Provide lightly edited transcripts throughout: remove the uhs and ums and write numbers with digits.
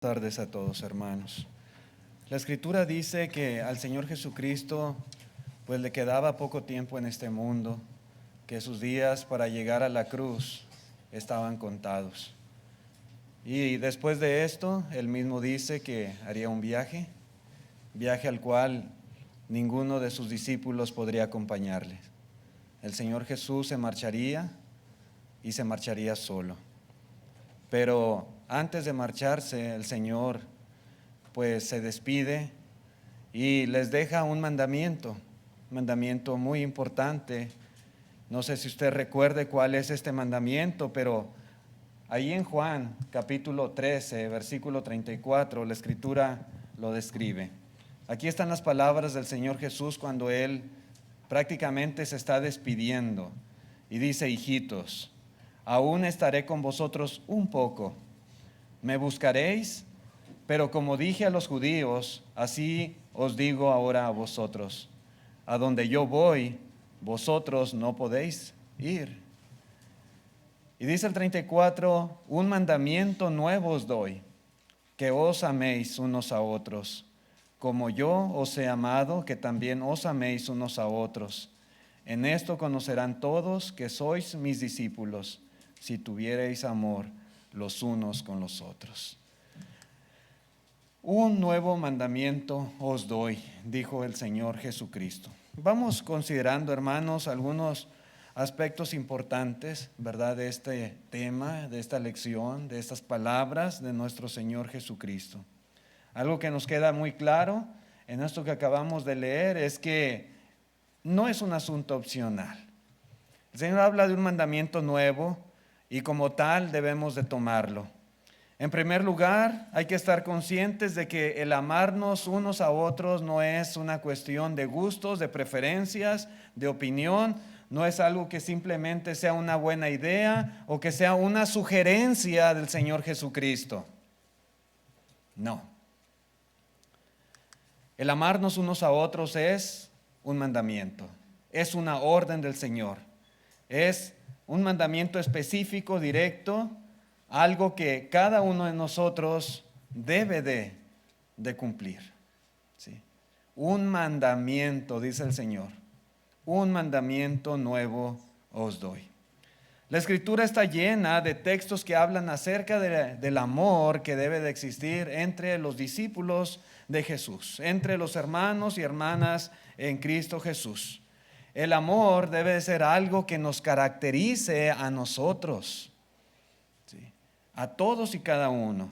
Buenas tardes a todos, hermanos. La Escritura dice que al Señor Jesucristo pues le quedaba poco tiempo en este mundo, que sus días para llegar a la cruz estaban contados. Y después de esto, él mismo dice que haría un viaje al cual ninguno de sus discípulos podría acompañarle. El Señor Jesús se marcharía y se marcharía solo. Pero antes de marcharse, el Señor pues se despide y les deja un mandamiento muy importante. No sé si usted recuerde cuál es este mandamiento, pero ahí en Juan capítulo 13, versículo 34, la Escritura lo describe. Aquí están las palabras del Señor Jesús cuando Él prácticamente se está despidiendo y dice: hijitos, aún estaré con vosotros un poco. Me buscaréis, pero como dije a los judíos, así os digo ahora a vosotros: a donde yo voy, vosotros no podéis ir. Y dice el 34, un mandamiento nuevo os doy, que os améis unos a otros, como yo os he amado, que también os améis unos a otros. En esto conocerán todos que sois mis discípulos, si tuviereis amor los unos con los otros. Un nuevo mandamiento os doy, dijo el Señor Jesucristo. Vamos considerando, hermanos, algunos aspectos importantes, ¿verdad?, de este tema, de esta lección, de estas palabras de nuestro Señor Jesucristo. Algo que nos queda muy claro en esto que acabamos de leer es que no es un asunto opcional. El Señor habla de un mandamiento nuevo y como tal debemos de tomarlo. En primer lugar, hay que estar conscientes de que el amarnos unos a otros no es una cuestión de gustos, de preferencias, de opinión. No es algo que simplemente sea una buena idea o que sea una sugerencia del Señor Jesucristo. No. El amarnos unos a otros es un mandamiento, es una orden del Señor, es un mandamiento específico, directo, algo que cada uno de nosotros debe de cumplir. ¿Sí? Un mandamiento, dice el Señor, un mandamiento nuevo os doy. La Escritura está llena de textos que hablan acerca del amor que debe de existir entre los discípulos de Jesús, entre los hermanos y hermanas en Cristo Jesús. El amor debe de ser algo que nos caracterice a nosotros, ¿sí?, a todos y cada uno.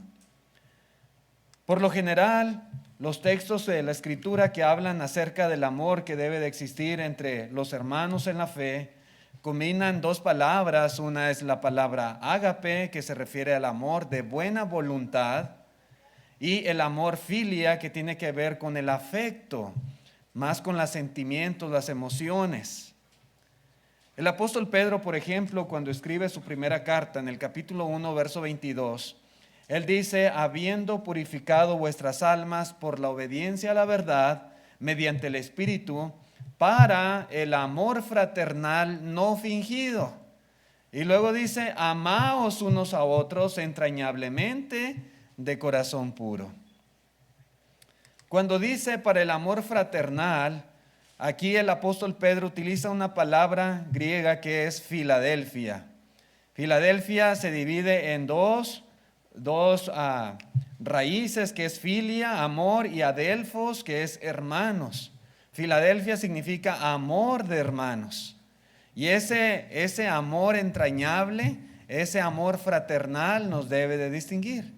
Por lo general, los textos de la Escritura que hablan acerca del amor que debe de existir entre los hermanos en la fe combinan dos palabras. Una es la palabra ágape, que se refiere al amor de buena voluntad, y el amor filia, que tiene que ver con el afecto, más con los sentimientos, las emociones. El apóstol Pedro, por ejemplo, cuando escribe su primera carta en el capítulo 1, verso 22, él dice: habiendo purificado vuestras almas por la obediencia a la verdad, mediante el Espíritu, para el amor fraternal no fingido. Y luego dice: amaos unos a otros entrañablemente de corazón puro. Cuando dice para el amor fraternal, aquí el apóstol Pedro utiliza una palabra griega que es Filadelfia. Filadelfia se divide en dos raíces, que es filia, amor, y adelphos, que es hermanos. Filadelfia significa amor de hermanos. Y ese amor entrañable, ese amor fraternal nos debe de distinguir.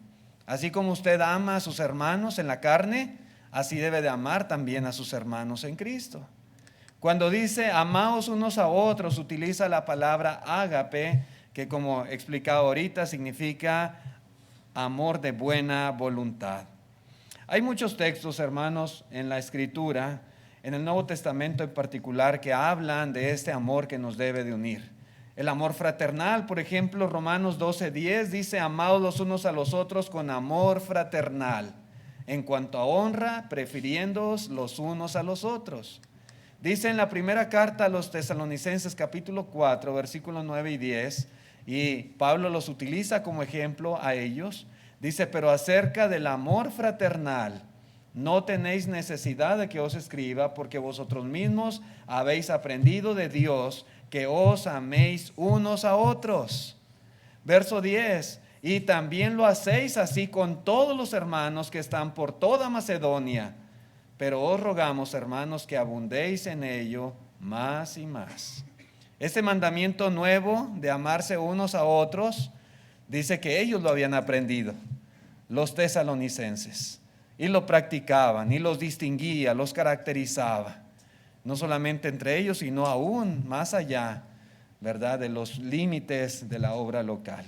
Así como usted ama a sus hermanos en la carne, así debe de amar también a sus hermanos en Cristo. Cuando dice amaos unos a otros, utiliza la palabra ágape, que como explicado ahorita significa amor de buena voluntad. Hay muchos textos, hermanos, en la Escritura, en el Nuevo Testamento en particular, que hablan de este amor que nos debe de unir. El amor fraternal, por ejemplo, Romanos 12:10 dice: amaos los unos a los otros con amor fraternal, en cuanto a honra, prefiriéndoos los unos a los otros. Dice en la primera carta a los Tesalonicenses capítulo 4, versículos 9 y 10, y Pablo los utiliza como ejemplo a ellos. Dice, pero acerca del amor fraternal, no tenéis necesidad de que os escriba, porque vosotros mismos habéis aprendido de Dios que os améis unos a otros. Verso 10, y también lo hacéis así con todos los hermanos que están por toda Macedonia. Pero os rogamos, hermanos, que abundéis en ello más y más. Este mandamiento nuevo de amarse unos a otros, dice que ellos lo habían aprendido, los tesalonicenses, y lo practicaban, y los distinguía, los caracterizaba, no solamente entre ellos, sino aún más allá, ¿verdad?, de los límites de la obra local.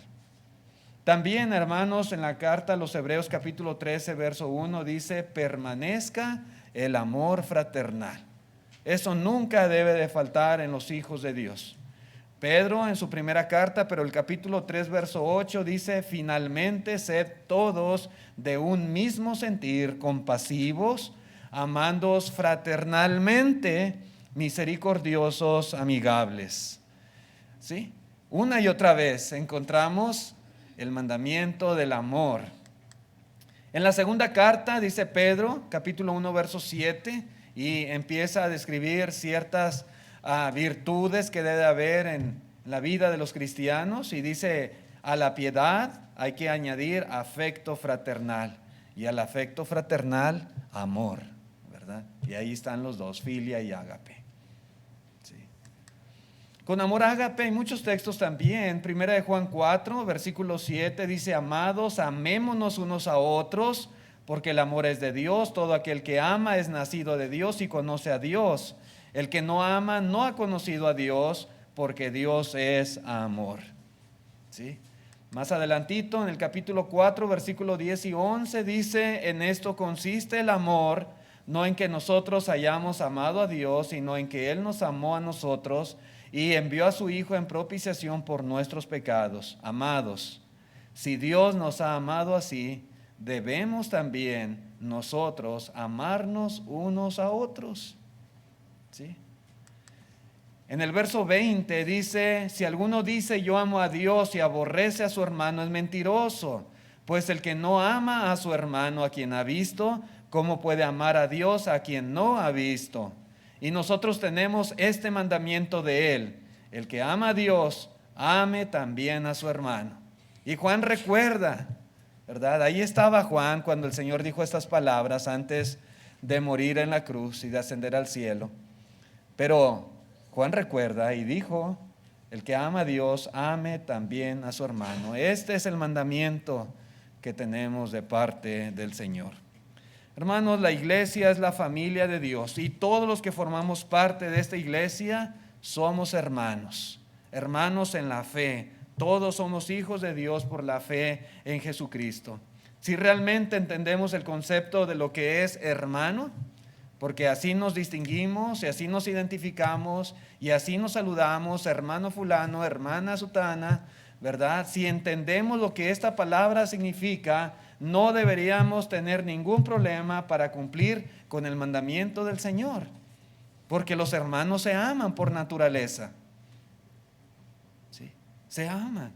También, hermanos, en la carta a los Hebreos capítulo 13, verso 1, dice, permanezca el amor fraternal. Eso nunca debe de faltar en los hijos de Dios. Pedro en su primera carta, pero el capítulo 3, verso 8 dice, finalmente sed todos de un mismo sentir, compasivos, amándoos fraternalmente, misericordiosos, amigables. ¿Sí? Una y otra vez encontramos el mandamiento del amor. En la segunda carta dice Pedro, capítulo 1, verso 7, y empieza a describir ciertas virtudes que debe haber en la vida de los cristianos, y dice, a la piedad hay que añadir afecto fraternal, y al afecto fraternal, amor, ¿verdad? Y ahí están los dos, filia y ágape. Sí. Con amor ágape hay muchos textos también. Primera de Juan 4, versículo 7 dice, amados, amémonos unos a otros, porque el amor es de Dios. Todo aquel que ama es nacido de Dios y conoce a Dios. El que no ama no ha conocido a Dios, porque Dios es amor. ¿Sí? Más adelantito, en el capítulo 4, versículo 10 y 11, dice, en esto consiste el amor, no en que nosotros hayamos amado a Dios, sino en que Él nos amó a nosotros y envió a su Hijo en propiciación por nuestros pecados. Amados, si Dios nos ha amado así, debemos también nosotros amarnos unos a otros. ¿Sí? En el verso 20 dice, si alguno dice yo amo a Dios y aborrece a su hermano, es mentiroso, pues el que no ama a su hermano a quien ha visto, ¿cómo puede amar a Dios a quien no ha visto? Y nosotros tenemos este mandamiento de Él, el que ama a Dios, ame también a su hermano. Y Juan recuerda, ¿verdad? Ahí estaba Juan cuando el Señor dijo estas palabras antes de morir en la cruz y de ascender al cielo. Pero Juan recuerda y dijo, el que ama a Dios, ame también a su hermano. Este es el mandamiento que tenemos de parte del Señor. Hermanos, la iglesia es la familia de Dios y todos los que formamos parte de esta iglesia somos hermanos, hermanos en la fe. Todos somos hijos de Dios por la fe en Jesucristo. Si realmente entendemos el concepto de lo que es hermano, porque así nos distinguimos y así nos identificamos y así nos saludamos, hermano fulano, hermana sutana, ¿verdad? Si entendemos lo que esta palabra significa, no deberíamos tener ningún problema para cumplir con el mandamiento del Señor, porque los hermanos se aman por naturaleza. ¿Sí? Se aman.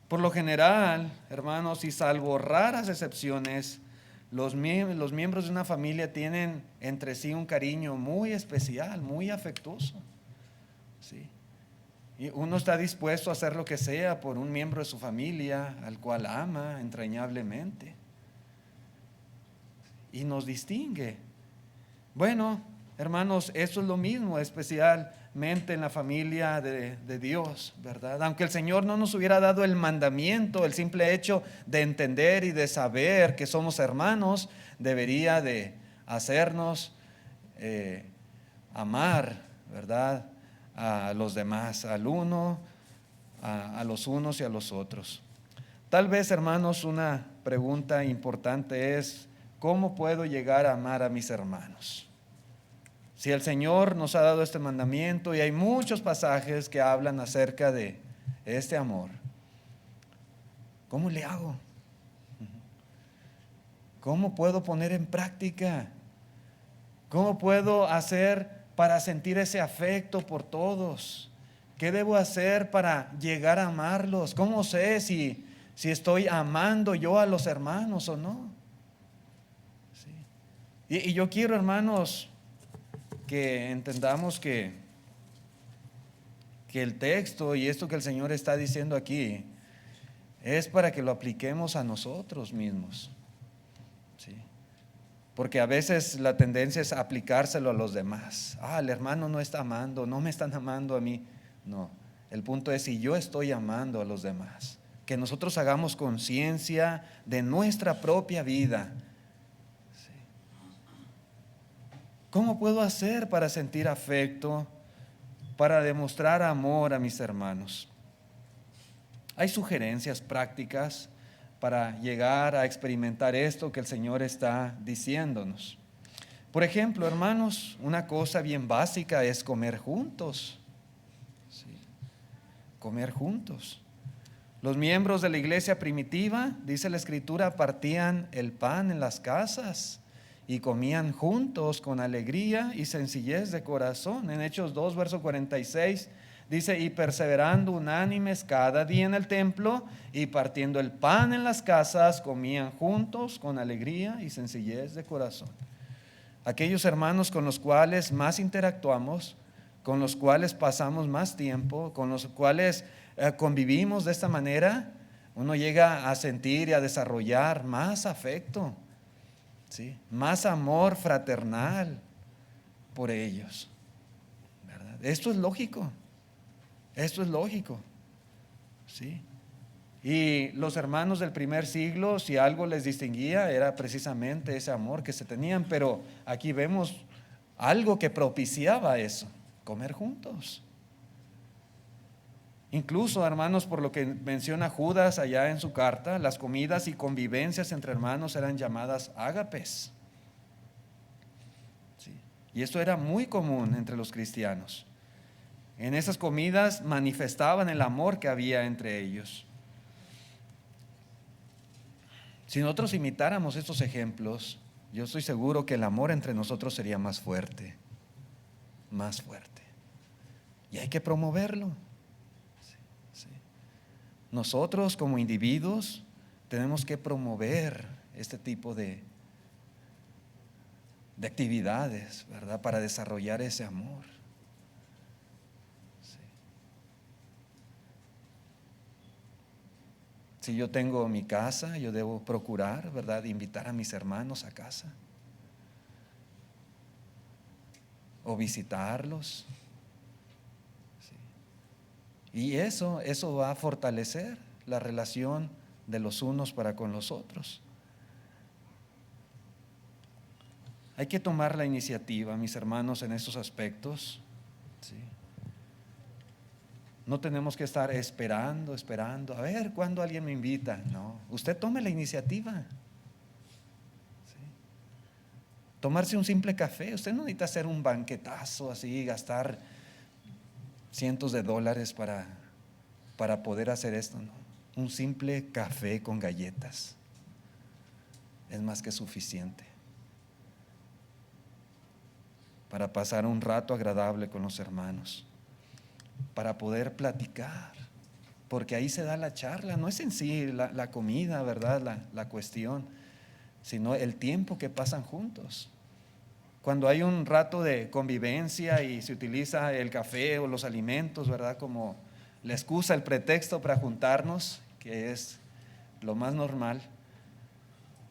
Por lo general, hermanos, y salvo raras excepciones, los miembros de una familia tienen entre sí un cariño muy especial, muy afectuoso. ¿Sí? Y uno está dispuesto a hacer lo que sea por un miembro de su familia al cual ama entrañablemente. Y nos distingue. Bueno, hermanos, eso es lo mismo, especialmente en la familia de Dios, ¿verdad? Aunque el Señor no nos hubiera dado el mandamiento, el simple hecho de entender y de saber que somos hermanos, debería de hacernos amar, ¿verdad?, a los demás, al uno, a los unos y a los otros. Tal vez, hermanos, una pregunta importante es, ¿cómo puedo llegar a amar a mis hermanos? Si el Señor nos ha dado este mandamiento y hay muchos pasajes que hablan acerca de este amor, ¿cómo le hago? ¿Cómo puedo poner en práctica? ¿Cómo puedo hacer para sentir ese afecto por todos? ¿Qué debo hacer para llegar a amarlos? ¿Cómo sé si si estoy amando yo a los hermanos o no. ¿Sí? Y yo quiero, hermanos, que entendamos que el texto y esto que el Señor está diciendo aquí es para que lo apliquemos a nosotros mismos. ¿Sí? Porque a veces la tendencia es aplicárselo a los demás. El hermano no está amando, no me están amando a mí. No, el punto es si yo estoy amando a los demás. Que nosotros hagamos conciencia de nuestra propia vida. ¿Sí? ¿Cómo puedo hacer para sentir afecto, para demostrar amor a mis hermanos? Hay sugerencias prácticas para llegar a experimentar esto que el Señor está diciéndonos. Por ejemplo, hermanos, una cosa bien básica es comer juntos. ¿Sí? Comer juntos. Los miembros de la iglesia primitiva, dice la Escritura, partían el pan en las casas y comían juntos con alegría y sencillez de corazón. En Hechos 2, verso 46, dice, y perseverando unánimes cada día en el templo y partiendo el pan en las casas, comían juntos con alegría y sencillez de corazón. Aquellos hermanos con los cuales más interactuamos, con los cuales pasamos más tiempo, con los cuales convivimos de esta manera, uno llega a sentir y a desarrollar más afecto, ¿sí? Más amor fraternal por ellos, ¿verdad? Esto es lógico. Esto es lógico, ¿sí? Y los hermanos del primer siglo, si algo les distinguía, era precisamente ese amor que se tenían. Pero aquí vemos algo que propiciaba eso: comer juntos. Incluso, hermanos, por lo que menciona Judas allá en su carta, las comidas y convivencias entre hermanos eran llamadas ágapes. ¿Sí? Y esto era muy común entre los cristianos. En esas comidas manifestaban el amor que había entre ellos. Si nosotros imitáramos estos ejemplos, yo estoy seguro que el amor entre nosotros sería más fuerte, más fuerte. Y hay que promoverlo. Sí, sí. Nosotros como individuos tenemos que promover este tipo de actividades, ¿verdad? Para desarrollar ese amor. Si yo tengo mi casa, yo debo procurar, ¿verdad?, invitar a mis hermanos a casa o visitarlos. ¿Sí? Y eso va a fortalecer la relación de los unos para con los otros. Hay que tomar la iniciativa, mis hermanos, en estos aspectos. ¿Sí? No tenemos que estar esperando, a ver cuándo alguien me invita. No, usted tome la iniciativa. ¿Sí? Tomarse un simple café. Usted no necesita hacer un banquetazo así, gastar cientos de dólares para poder hacer esto. No. Un simple café con galletas es más que suficiente para pasar un rato agradable con los hermanos, para poder platicar, porque ahí se da la charla. No es en sí la comida, ¿verdad?, la cuestión, sino el tiempo que pasan juntos. Cuando hay un rato de convivencia y se utiliza el café o los alimentos, ¿verdad?, como la excusa, el pretexto para juntarnos, que es lo más normal,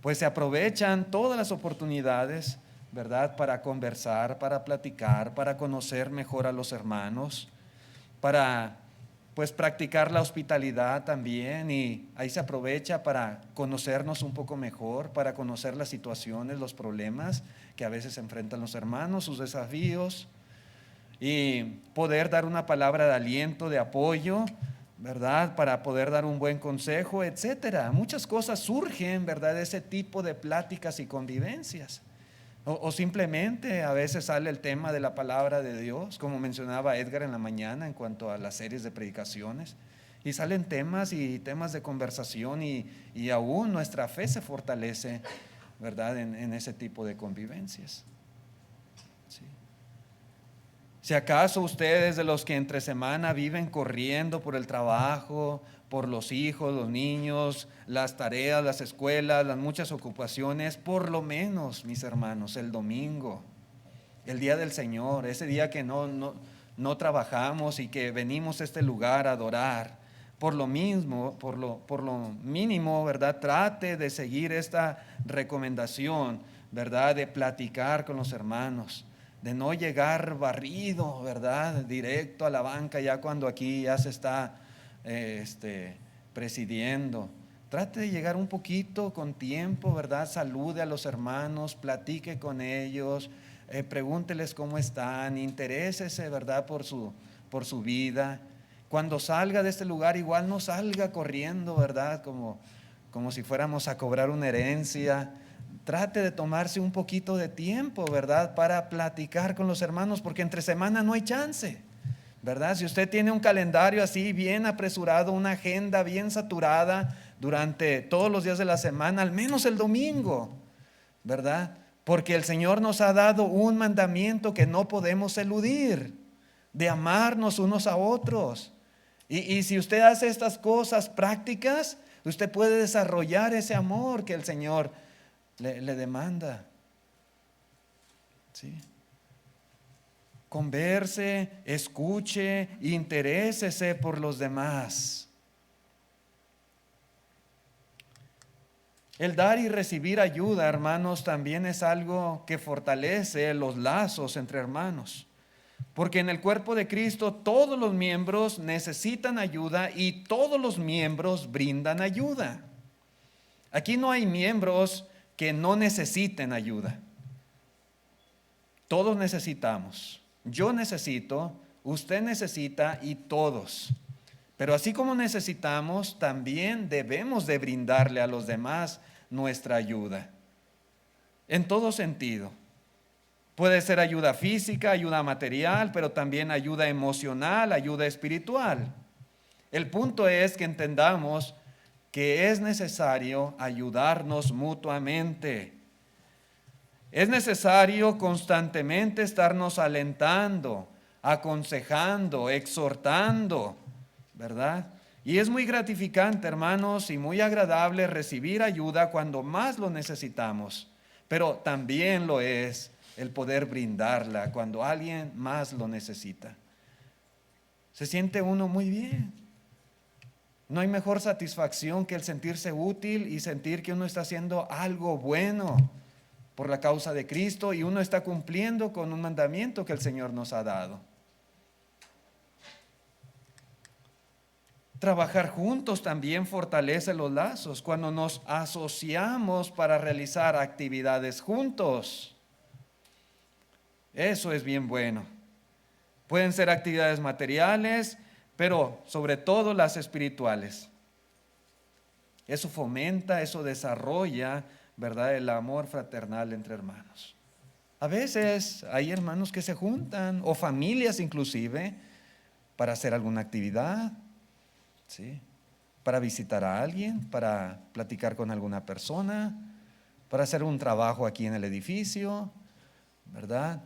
pues se aprovechan todas las oportunidades, ¿verdad?, para conversar, para platicar, para conocer mejor a los hermanos, para pues practicar la hospitalidad también, y ahí se aprovecha para conocernos un poco mejor, para conocer las situaciones, los problemas que a veces enfrentan los hermanos, sus desafíos, y poder dar una palabra de aliento, de apoyo, ¿verdad?, para poder dar un buen consejo, etcétera. Muchas cosas surgen, ¿verdad?, de ese tipo de pláticas y convivencias. O simplemente a veces sale el tema de la palabra de Dios, como mencionaba Edgar en la mañana en cuanto a las series de predicaciones, y salen temas y temas de conversación, y aún nuestra fe se fortalece, ¿verdad?, en ese tipo de convivencias. ¿Sí? Si acaso ustedes, de los que entre semana viven corriendo por el trabajo, por los hijos, los niños, las tareas, las escuelas, las muchas ocupaciones, por lo menos, mis hermanos, el domingo, el día del Señor, ese día que no trabajamos y que venimos a este lugar a adorar, por lo mínimo, ¿verdad? Trate de seguir esta recomendación, ¿verdad? De platicar con los hermanos, de no llegar barrido, ¿verdad? Directo a la banca ya cuando aquí ya se está presidiendo. Trate de llegar un poquito con tiempo, ¿verdad? Salude a los hermanos, platique con ellos, pregúnteles cómo están, interésese, ¿verdad? Por su vida. Cuando salga de este lugar, igual no salga corriendo, ¿verdad? Como si fuéramos a cobrar una herencia. Trate de tomarse un poquito de tiempo, ¿verdad? Para platicar con los hermanos, porque entre semana no hay chance, ¿verdad? Si usted tiene un calendario así bien apresurado, una agenda bien saturada durante todos los días de la semana, al menos el domingo, ¿verdad? Porque el Señor nos ha dado un mandamiento que no podemos eludir, de amarnos unos a otros. Y si usted hace estas cosas prácticas, usted puede desarrollar ese amor que el Señor le demanda. ¿Sí? Converse, escuche, interésese por los demás. El dar y recibir ayuda, hermanos, también es algo que fortalece los lazos entre hermanos. Porque en el cuerpo de Cristo todos los miembros necesitan ayuda y todos los miembros brindan ayuda. Aquí no hay miembros que no necesiten ayuda. Todos necesitamos. Yo necesito, usted necesita y todos. Pero así como necesitamos, también debemos de brindarle a los demás nuestra ayuda. En todo sentido. Puede ser ayuda física, ayuda material, pero también ayuda emocional, ayuda espiritual. El punto es que entendamos que es necesario ayudarnos mutuamente. Es necesario constantemente estarnos alentando, aconsejando, exhortando, ¿verdad? Y es muy gratificante, hermanos, y muy agradable recibir ayuda cuando más lo necesitamos, pero también lo es el poder brindarla cuando alguien más lo necesita. Se siente uno muy bien. No hay mejor satisfacción que el sentirse útil y sentir que uno está haciendo algo bueno por la causa de Cristo y uno está cumpliendo con un mandamiento que el Señor nos ha dado. Trabajar juntos también fortalece los lazos cuando nos asociamos para realizar actividades juntos. Eso es bien bueno. Pueden ser actividades materiales, pero sobre todo las espirituales. Eso fomenta, eso desarrolla, ¿verdad?, el amor fraternal entre hermanos. A veces hay hermanos que se juntan, o familias inclusive, para hacer alguna actividad, ¿sí? Para visitar a alguien, para platicar con alguna persona, para hacer un trabajo aquí en el edificio, ¿verdad?,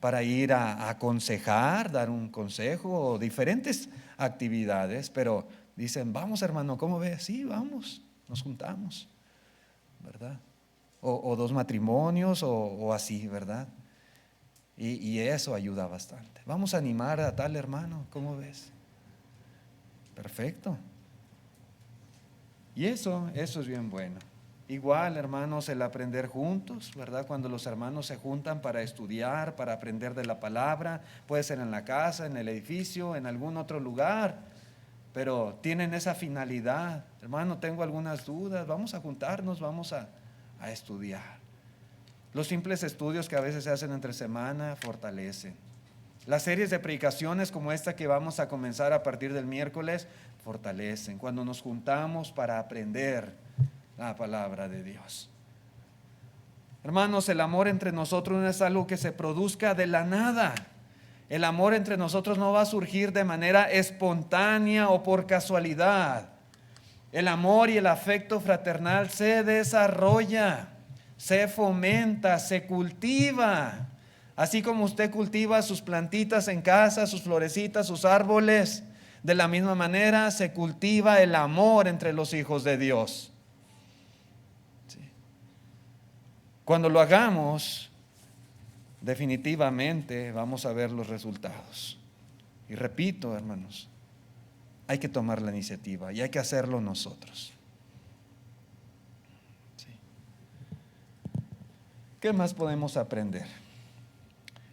para ir a aconsejar, dar un consejo o diferentes actividades, pero dicen, vamos hermano, ¿cómo ves? Sí, vamos, nos juntamos, ¿verdad? O dos matrimonios o así, ¿verdad? Y eso ayuda bastante. Vamos a animar a tal hermano, ¿cómo ves? Perfecto. Y eso es bien bueno. Igual, hermanos, el aprender juntos, ¿verdad? Cuando los hermanos se juntan para estudiar, para aprender de la palabra, puede ser en la casa, en el edificio, en algún otro lugar, pero tienen esa finalidad. Hermano, tengo algunas dudas, vamos a juntarnos, vamos a estudiar. Los simples estudios que a veces se hacen entre semana fortalecen. Las series de predicaciones como esta que vamos a comenzar a partir del miércoles fortalecen. Cuando nos juntamos para aprender la palabra de Dios. Hermanos, el amor entre nosotros no es algo que se produzca de la nada. El amor entre nosotros no va a surgir de manera espontánea o por casualidad. El amor y el afecto fraternal se desarrolla, se fomenta, se cultiva. Así como usted cultiva sus plantitas en casa, sus florecitas, sus árboles, De la misma manera se cultiva el amor entre los hijos de Dios. Sí. Cuando lo hagamos, definitivamente vamos a ver los resultados. Y repito, hermanos, hay que tomar la iniciativa y hay que hacerlo nosotros. Sí. ¿Qué más podemos aprender?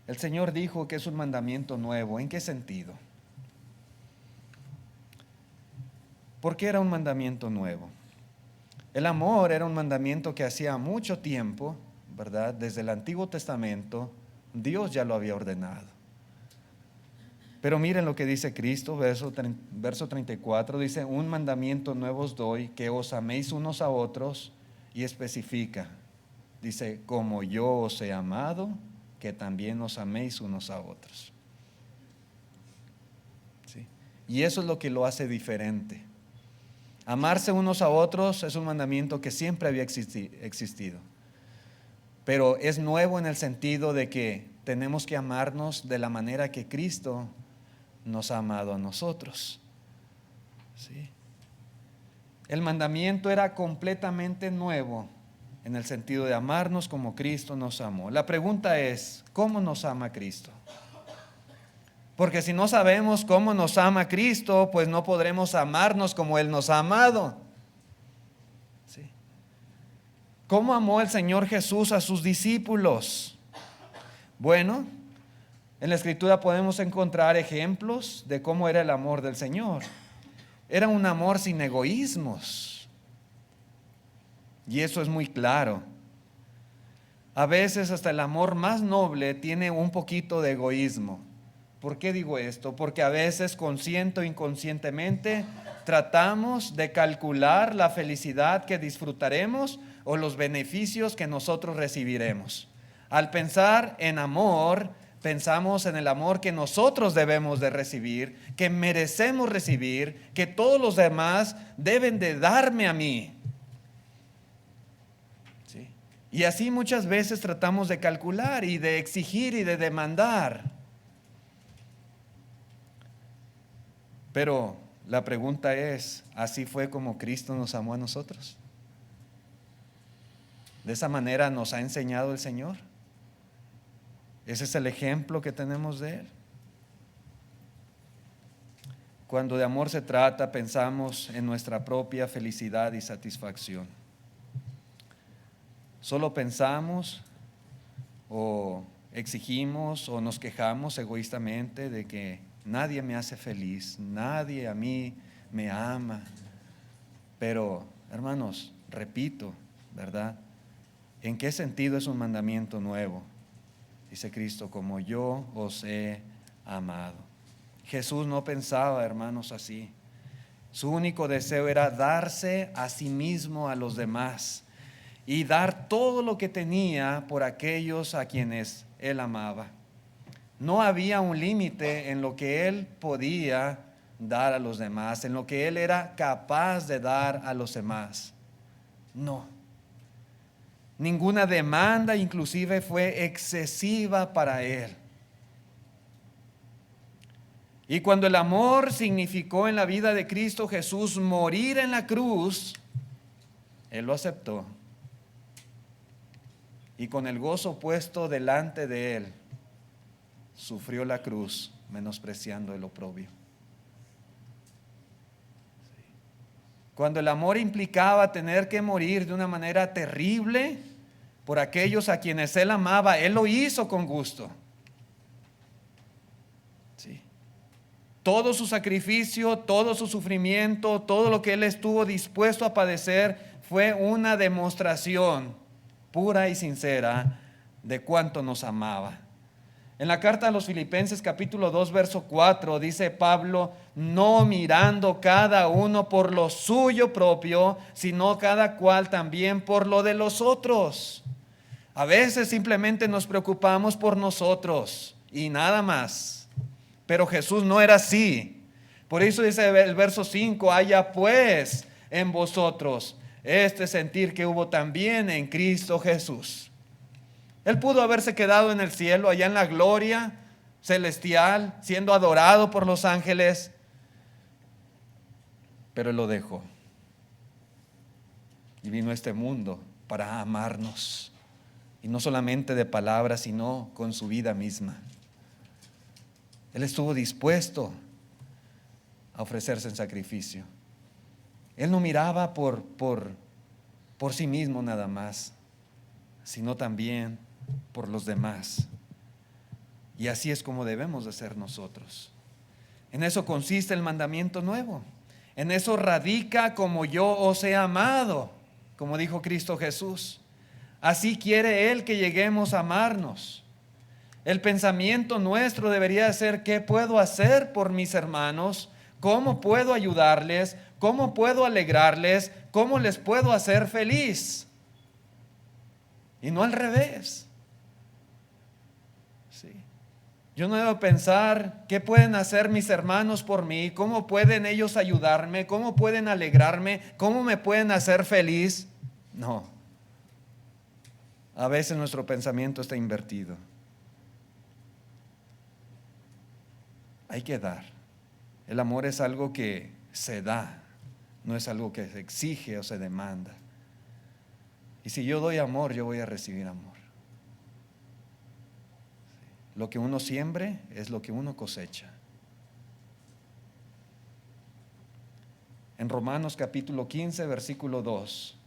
El Señor dijo que es un mandamiento nuevo. ¿En qué sentido? ¿Por qué era un mandamiento nuevo? El amor era un mandamiento que hacía mucho tiempo, ¿verdad? Desde el Antiguo Testamento, Dios ya lo había ordenado. Pero miren lo que dice Cristo, verso 34, dice: un mandamiento nuevo os doy, que os améis unos a otros, y especifica, dice, como yo os he amado, que también os améis unos a otros. ¿Sí? Y eso es lo que lo hace diferente. Amarse unos a otros es un mandamiento que siempre había existido, pero es nuevo en el sentido de que tenemos que amarnos de la manera que Cristo nos ha amado a nosotros. ¿Sí? El mandamiento era completamente nuevo en el sentido de amarnos como Cristo nos amó. La pregunta es, ¿cómo nos ama Cristo? Porque si no sabemos cómo nos ama Cristo, pues no podremos amarnos como Él nos ha amado. ¿Sí? ¿Cómo amó el Señor Jesús a sus discípulos? Bueno, en la Escritura podemos encontrar ejemplos de cómo era el amor del Señor. Era un amor sin egoísmos. Y eso es muy claro. A veces hasta el amor más noble tiene un poquito de egoísmo. ¿Por qué digo esto? Porque a veces, consciente o inconscientemente, tratamos de calcular la felicidad que disfrutaremos o los beneficios que nosotros recibiremos. Al pensar en amor, pensamos en el amor que nosotros debemos de recibir, que merecemos recibir, que todos los demás deben de darme a mí. ¿Sí? Y así muchas veces tratamos de calcular y de exigir y de demandar. Pero la pregunta es, ¿así fue como Cristo nos amó a nosotros? ¿De esa manera nos ha enseñado el Señor? ¿Ese es el ejemplo que tenemos de Él? Cuando de amor se trata, pensamos en nuestra propia felicidad y satisfacción. Solo pensamos o exigimos o nos quejamos egoístamente de que nadie me hace feliz, nadie a mí me ama. Pero, hermanos, repito, ¿verdad? ¿En qué sentido es un mandamiento nuevo? Dice Cristo, como yo os he amado. Jesús no pensaba, hermanos, así. Su único deseo era darse a sí mismo a los demás y dar todo lo que tenía por aquellos a quienes Él amaba. No había un límite en lo que Él podía dar a los demás, en lo que Él era capaz de dar a los demás. No. Ninguna demanda inclusive fue excesiva para Él. Y cuando el amor significó en la vida de Cristo Jesús morir en la cruz, Él lo aceptó. Y con el gozo puesto delante de Él, sufrió la cruz, menospreciando el oprobio. Cuando el amor implicaba tener que morir de una manera terrible por aquellos a quienes Él amaba, Él lo hizo con gusto. Sí. Todo su sacrificio, todo su sufrimiento, todo lo que Él estuvo dispuesto a padecer fue una demostración pura y sincera de cuánto nos amaba. En la carta a los Filipenses capítulo 2 verso 4 dice Pablo, no mirando cada uno por lo suyo propio, sino cada cual también por lo de los otros. A veces simplemente nos preocupamos por nosotros y nada más. Pero Jesús no era así. Por eso dice el verso 5, haya pues en vosotros este sentir que hubo también en Cristo Jesús. Él pudo haberse quedado en el cielo, allá en la gloria celestial, siendo adorado por los ángeles. pero Él lo dejó. Y vino a este mundo para amarnos. Y no solamente de palabras, sino con su vida misma. Él estuvo dispuesto a ofrecerse en sacrificio. Él no miraba por sí mismo nada más, sino también por los demás. Y así es como debemos de ser nosotros. En eso consiste el mandamiento nuevo. En eso radica como yo os he amado, como dijo Cristo Jesús. Así quiere Él que lleguemos a amarnos. El pensamiento nuestro debería ser: ¿qué puedo hacer por mis hermanos? ¿Cómo puedo ayudarles? ¿Cómo puedo alegrarles? ¿Cómo les puedo hacer feliz? Y no al revés. Sí. Yo no debo pensar: ¿qué pueden hacer mis hermanos por mí? ¿Cómo pueden ellos ayudarme? ¿Cómo pueden alegrarme? ¿Cómo me pueden hacer feliz? No. A veces nuestro pensamiento está invertido. Hay que dar. El amor es algo que se da, no es algo que se exige o se demanda. Y si yo doy amor, yo voy a recibir amor. Lo que uno siembre es lo que uno cosecha. En Romanos capítulo 15, versículo 2,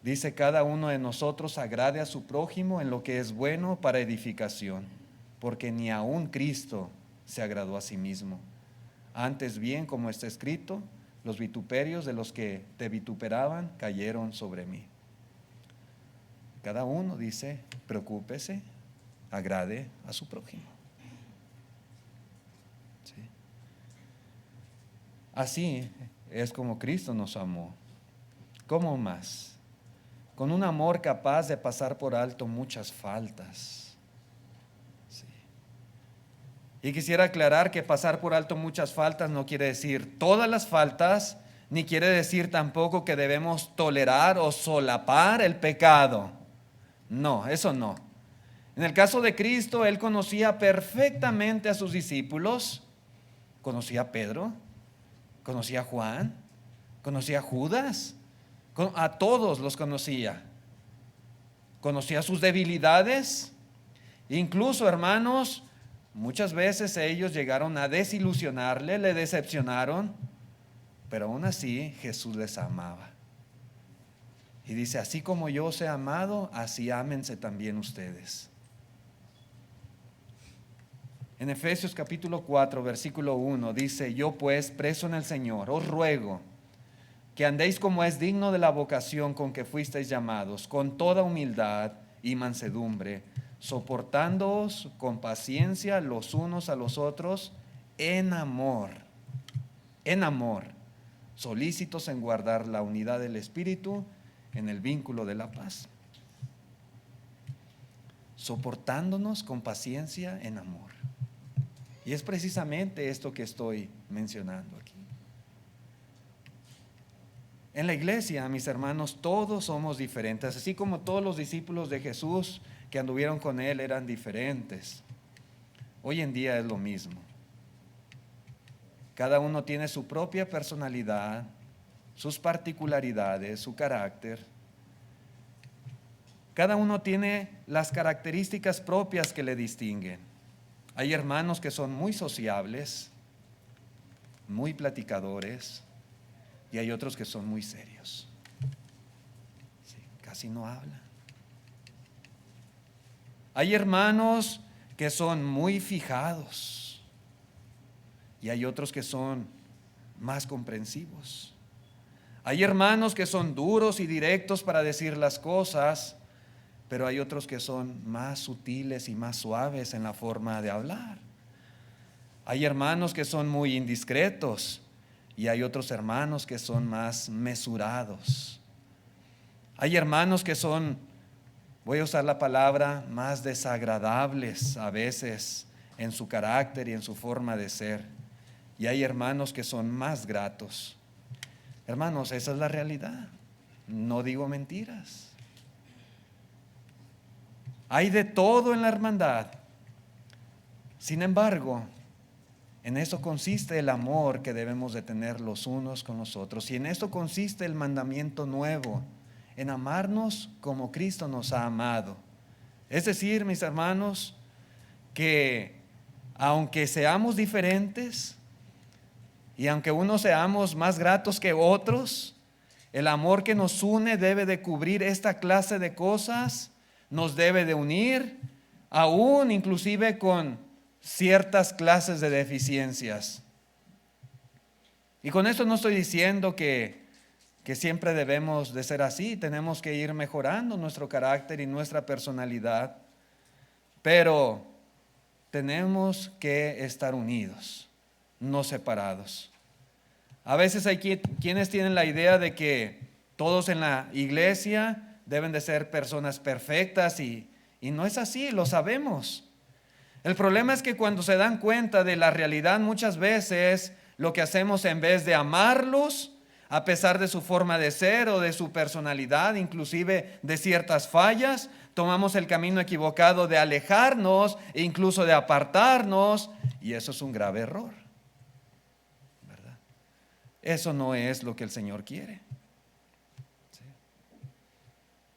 dice: cada uno de nosotros agrade a su prójimo en lo que es bueno para edificación, porque ni aun Cristo se agradó a sí mismo. Antes bien, como está escrito, los vituperios de los que te vituperaban cayeron sobre mí. Cada uno, dice, preocúpese, agrade a su prójimo. ¿Sí? Así es como Cristo nos amó. ¿Cómo más? Con un amor capaz de pasar por alto muchas faltas. Y quisiera aclarar que pasar por alto muchas faltas no quiere decir todas las faltas, ni quiere decir tampoco que debemos tolerar o solapar el pecado. No, eso no. En el caso de Cristo, Él conocía perfectamente a sus discípulos. Conocía a Pedro, conocía a Juan, conocía a Judas, a todos los conocía. Conocía sus debilidades. Incluso, hermanos, muchas veces ellos llegaron a desilusionarle, le decepcionaron, pero aún así Jesús les amaba. Y dice: así como yo os he amado, así ámense también ustedes. En Efesios capítulo 4, versículo 1 dice: yo pues, preso en el Señor, os ruego que andéis como es digno de la vocación con que fuisteis llamados, con toda humildad y mansedumbre, soportándoos con paciencia los unos a los otros en amor, solícitos en guardar la unidad del Espíritu en el vínculo de la paz. Soportándonos con paciencia en amor. Y es precisamente esto que estoy mencionando aquí. En la iglesia, mis hermanos, todos somos diferentes, así como todos los discípulos de Jesús que anduvieron con Él eran diferentes. Hoy en día es lo mismo. Cada uno tiene su propia personalidad, sus particularidades, su carácter. Cada uno tiene las características propias que le distinguen. Hay hermanos que son muy sociables, muy platicadores, y hay otros que son muy serios. Sí, casi no hablan. Hay hermanos que son muy fijados y hay otros que son más comprensivos. Hay hermanos que son duros y directos para decir las cosas, pero hay otros que son más sutiles y más suaves en la forma de hablar. Hay hermanos que son muy indiscretos y hay otros hermanos que son más mesurados. Hay hermanos que son, voy a usar la palabra, más desagradables a veces en su carácter y en su forma de ser. Y hay hermanos que son más gratos. Hermanos, esa es la realidad. No digo mentiras. Hay de todo en la hermandad. Sin embargo, En esto consiste el amor que debemos de tener los unos con los otros. Y en esto consiste el mandamiento nuevo, en amarnos como Cristo nos ha amado. Es decir, mis hermanos, que aunque seamos diferentes y aunque unos seamos más gratos que otros, el amor que nos une debe de cubrir esta clase de cosas, nos debe de unir, aún inclusive con ciertas clases de deficiencias. Y con esto no estoy diciendo que siempre debemos de ser así, tenemos que ir mejorando nuestro carácter y nuestra personalidad, pero tenemos que estar unidos, no separados. A veces hay quienes tienen la idea de que todos en la iglesia deben de ser personas perfectas y no es así, lo sabemos. El problema es que cuando se dan cuenta de la realidad, muchas veces lo que hacemos, en vez de amarlos, a pesar de su forma de ser o de su personalidad, inclusive de ciertas fallas, tomamos el camino equivocado de alejarnos e incluso de apartarnos, y eso es un grave error, ¿verdad? Eso no es lo que el Señor quiere.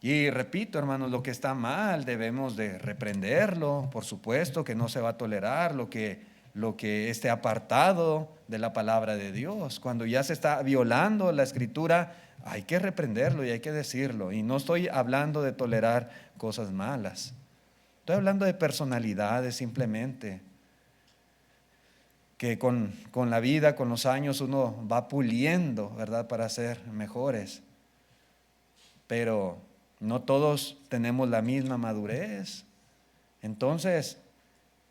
Y repito, hermanos, lo que está mal debemos de reprenderlo, por supuesto que no se va a tolerar lo que esté apartado de la palabra de Dios. Cuando ya se está violando la Escritura, hay que reprenderlo y hay que decirlo. Y no estoy hablando de tolerar cosas malas, estoy hablando de personalidades simplemente, que con la vida, con los años uno va puliendo, ¿verdad?, para ser mejores. Pero no todos tenemos la misma madurez. Entonces,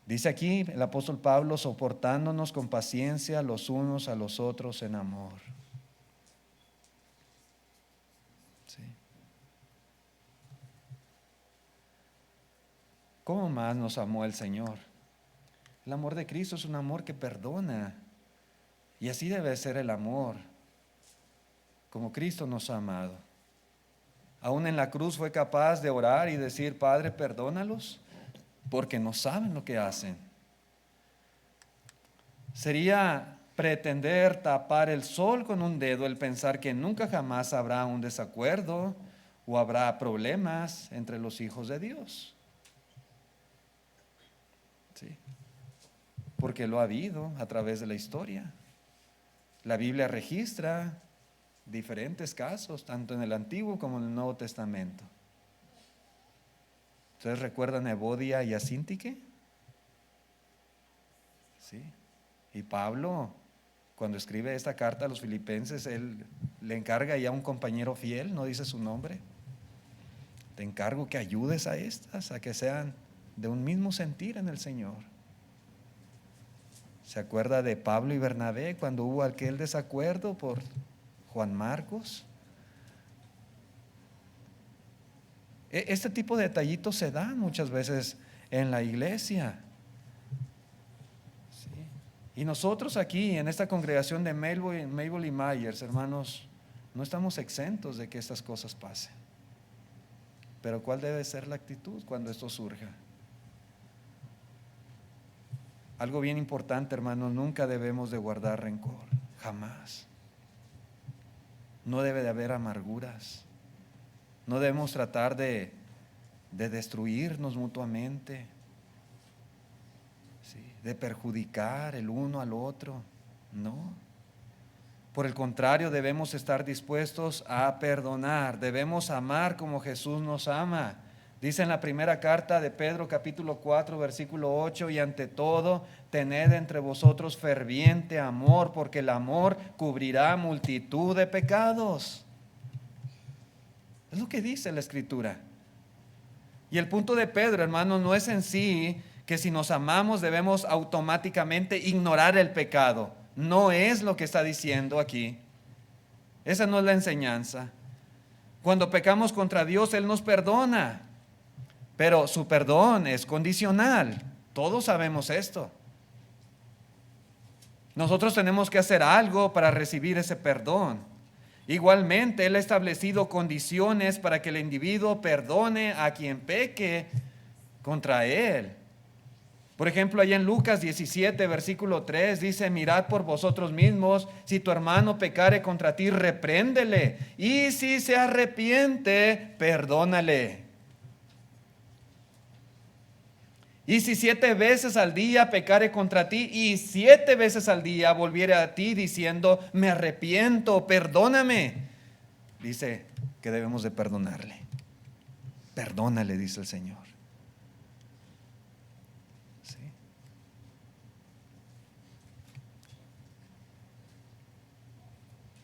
dice aquí el apóstol Pablo, soportándonos con paciencia los unos a los otros en amor. ¿Sí? ¿Cómo más nos amó el Señor? El amor de Cristo es un amor que perdona. Y así debe ser el amor, como Cristo nos ha amado. Aún en la cruz fue capaz de orar y decir: Padre, perdónalos, porque no saben lo que hacen. Sería pretender tapar el sol con un dedo el pensar que nunca jamás habrá un desacuerdo o habrá problemas entre los hijos de Dios. Sí, porque lo ha habido a través de la historia. La Biblia registra diferentes casos, tanto en el Antiguo como en el Nuevo Testamento. ¿Ustedes recuerdan a Evodia y a Síntique? Sí. Y Pablo, cuando escribe esta carta a los filipenses, él le encarga ya a un compañero fiel, no dice su nombre: te encargo que ayudes a estas, a que sean de un mismo sentir en el Señor. ¿Se acuerda de Pablo y Bernabé cuando hubo aquel desacuerdo por Juan Marcos? Este tipo de detallitos se dan muchas veces en la iglesia. ¿Sí? Y nosotros aquí en esta congregación de Mabel y Myers, hermanos, no estamos exentos de que estas cosas pasen. Pero ¿cuál debe ser la actitud cuando esto surja? Algo bien importante, hermanos: nunca debemos de guardar rencor, jamás. No debe de haber amarguras. No debemos tratar de destruirnos mutuamente, ¿sí?, de perjudicar el uno al otro. No. Por el contrario, debemos estar dispuestos a perdonar. Debemos amar como Jesús nos ama. Dice en la primera carta de Pedro, capítulo 4, versículo 8: y ante todo, tened entre vosotros ferviente amor, porque el amor cubrirá multitud de pecados. Es lo que dice la Escritura. Y el punto de Pedro, hermano, no es en sí que si nos amamos debemos automáticamente ignorar el pecado. No es lo que está diciendo aquí. Esa no es la enseñanza. Cuando pecamos contra Dios, Él nos perdona, pero su perdón es condicional. Todos sabemos esto. Nosotros tenemos que hacer algo para recibir ese perdón. Igualmente, Él ha establecido condiciones para que el individuo perdone a quien peque contra Él. Por ejemplo, allá en Lucas 17, versículo 3, dice: mirad por vosotros mismos, si tu hermano pecare contra ti, repréndele, y si se arrepiente, perdónale. Y si 7 veces al día pecare contra ti, y 7 veces al día volviere a ti diciendo: me arrepiento, perdóname, dice que debemos de perdonarle. Perdónale, dice el Señor. ¿Sí?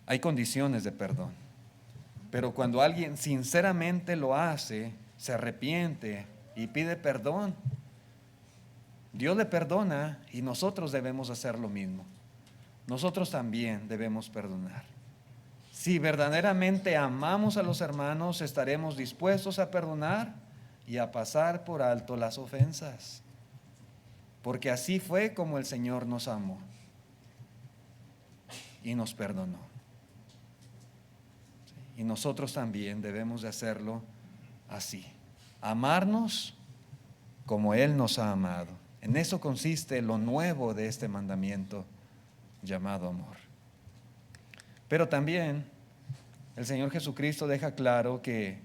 Hay condiciones de perdón, pero cuando alguien sinceramente lo hace, se arrepiente y pide perdón, Dios le perdona, y nosotros debemos hacer lo mismo. Nosotros también debemos perdonar. Si verdaderamente amamos a los hermanos, estaremos dispuestos a perdonar y a pasar por alto las ofensas, porque así fue como el Señor nos amó y nos perdonó. Y nosotros también debemos de hacerlo así, amarnos como Él nos ha amado. En eso consiste lo nuevo de este mandamiento llamado amor. Pero también el Señor Jesucristo deja claro que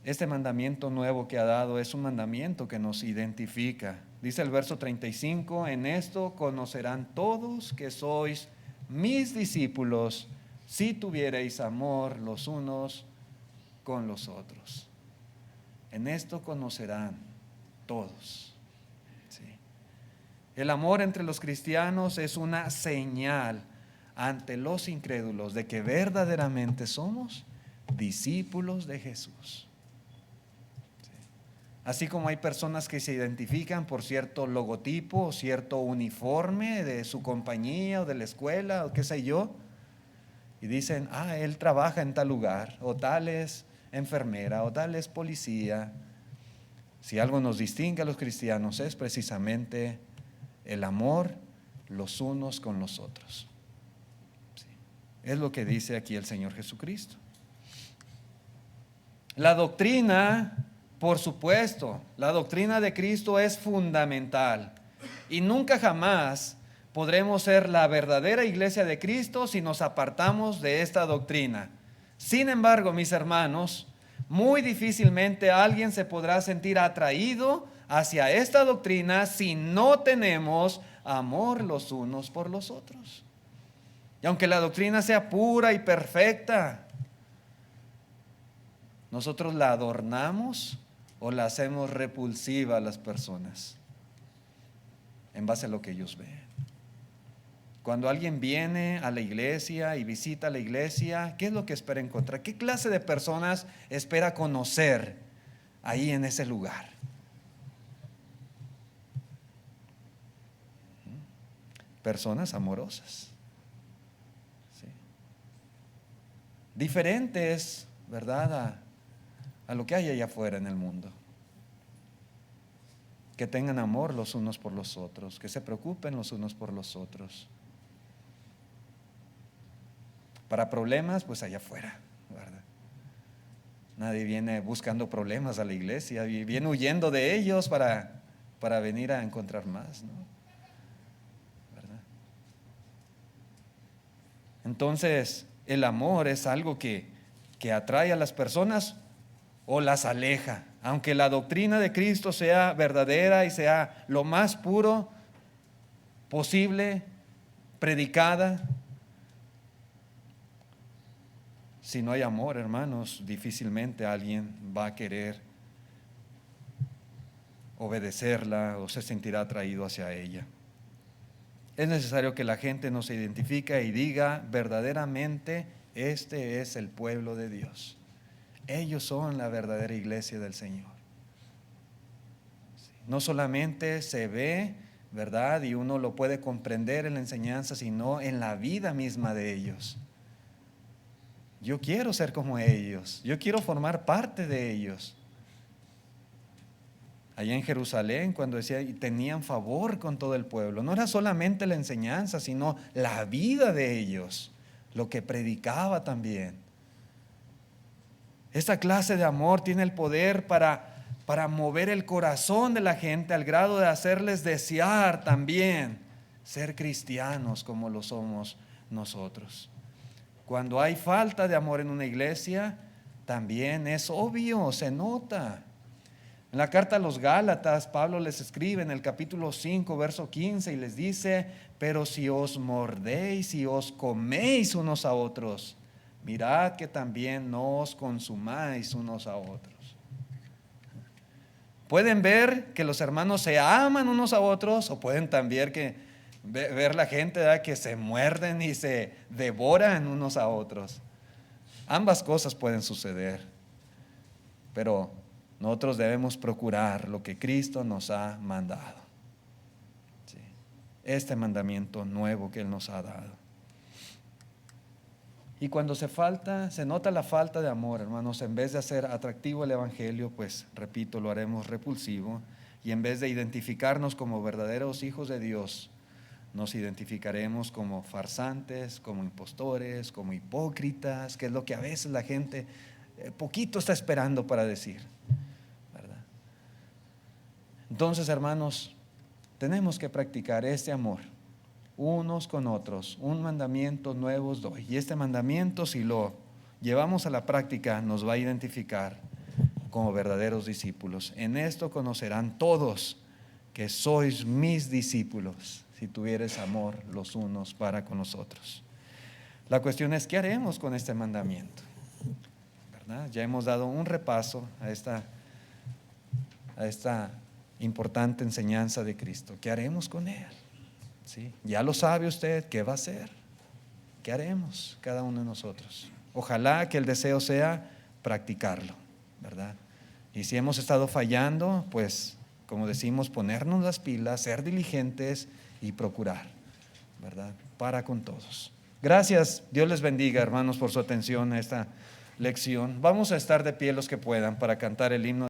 este mandamiento nuevo que ha dado es un mandamiento que nos identifica. Dice el verso 35: en esto conocerán todos que sois mis discípulos, si tuviereis amor los unos con los otros. En esto conocerán todos. ¿Sí? El amor entre los cristianos es una señal ante los incrédulos de que verdaderamente somos discípulos de Jesús. ¿Sí? Así como hay personas que se identifican por cierto logotipo o cierto uniforme de su compañía o de la escuela o qué sé yo, y dicen: él trabaja en tal lugar, o tal es enfermera, o tal es policía. Si algo nos distingue a los cristianos es precisamente el amor los unos con los otros. Sí. Es lo que dice aquí el Señor Jesucristo. La doctrina, por supuesto, la doctrina de Cristo es fundamental, y nunca jamás podremos ser la verdadera iglesia de Cristo si nos apartamos de esta doctrina. Sin embargo, mis hermanos, muy difícilmente alguien se podrá sentir atraído hacia esta doctrina si no tenemos amor los unos por los otros. Y aunque la doctrina sea pura y perfecta, nosotros la adornamos o la hacemos repulsiva a las personas en base a lo que ellos ven. Cuando alguien viene a la iglesia y visita la iglesia, ¿qué es lo que espera encontrar? ¿Qué clase de personas espera conocer ahí en ese lugar? Personas amorosas, ¿sí? Diferentes, ¿verdad?, a lo que hay allá afuera en el mundo. Que tengan amor los unos por los otros, que se preocupen los unos por los otros. Para problemas, pues allá afuera, ¿verdad? Nadie viene buscando problemas a la iglesia, viene huyendo de ellos para venir a encontrar más, ¿no? ¿Verdad? Entonces, el amor es algo que atrae a las personas o las aleja. Aunque la doctrina de Cristo sea verdadera y sea lo más puro posible, predicada, si no hay amor, hermanos, difícilmente alguien va a querer obedecerla o se sentirá atraído hacia ella. Es necesario que la gente nos identifique y diga: verdaderamente este es el pueblo de Dios. Ellos son la verdadera iglesia del Señor. No solamente se ve, ¿verdad?, y uno lo puede comprender en la enseñanza, sino en la vida misma de ellos. Yo quiero ser como ellos, yo quiero formar parte de ellos. Allá en Jerusalén, cuando decía, tenían favor con todo el pueblo, no era solamente la enseñanza, sino la vida de ellos, lo que predicaba también. Esta clase de amor tiene el poder para para mover el corazón de la gente al grado de hacerles desear también ser cristianos como lo somos nosotros. Cuando hay falta de amor en una iglesia, también es obvio, se nota. En la carta a los Gálatas, Pablo les escribe en el capítulo 5, verso 15, y les dice: pero si os mordéis y os coméis unos a otros, mirad que también no os consumáis unos a otros. Pueden ver que los hermanos se aman unos a otros, o pueden también ver la gente, ¿verdad?, que se muerden y se devoran unos a otros. Ambas cosas pueden suceder, pero nosotros debemos procurar lo que Cristo nos ha mandado. Sí. Este mandamiento nuevo que Él nos ha dado. Y cuando se nota la falta de amor, hermanos, en vez de hacer atractivo el evangelio, pues repito, lo haremos repulsivo, y en vez de identificarnos como verdaderos hijos de Dios, nos identificaremos como farsantes, como impostores, como hipócritas, que es lo que a veces la gente poquito está esperando para decir, ¿verdad? Entonces, hermanos, tenemos que practicar este amor unos con otros. Un mandamiento nuevo os doy. Y este mandamiento, si lo llevamos a la práctica, nos va a identificar como verdaderos discípulos. En esto conocerán todos que sois mis discípulos, si tuvieres amor los unos para con los otros. La cuestión es, ¿qué haremos con este mandamiento? ¿Verdad? Ya hemos dado un repaso a esta importante enseñanza de Cristo. ¿Qué haremos con él? ¿Sí? Ya lo sabe usted, ¿qué va a hacer? ¿Qué haremos cada uno de nosotros? Ojalá que el deseo sea practicarlo, ¿verdad? Y si hemos estado fallando, pues, como decimos, ponernos las pilas, ser diligentes y procurar, ¿verdad? Para con todos. Gracias, Dios les bendiga, hermanos, por su atención a esta lección. Vamos a estar de pie los que puedan para cantar el himno.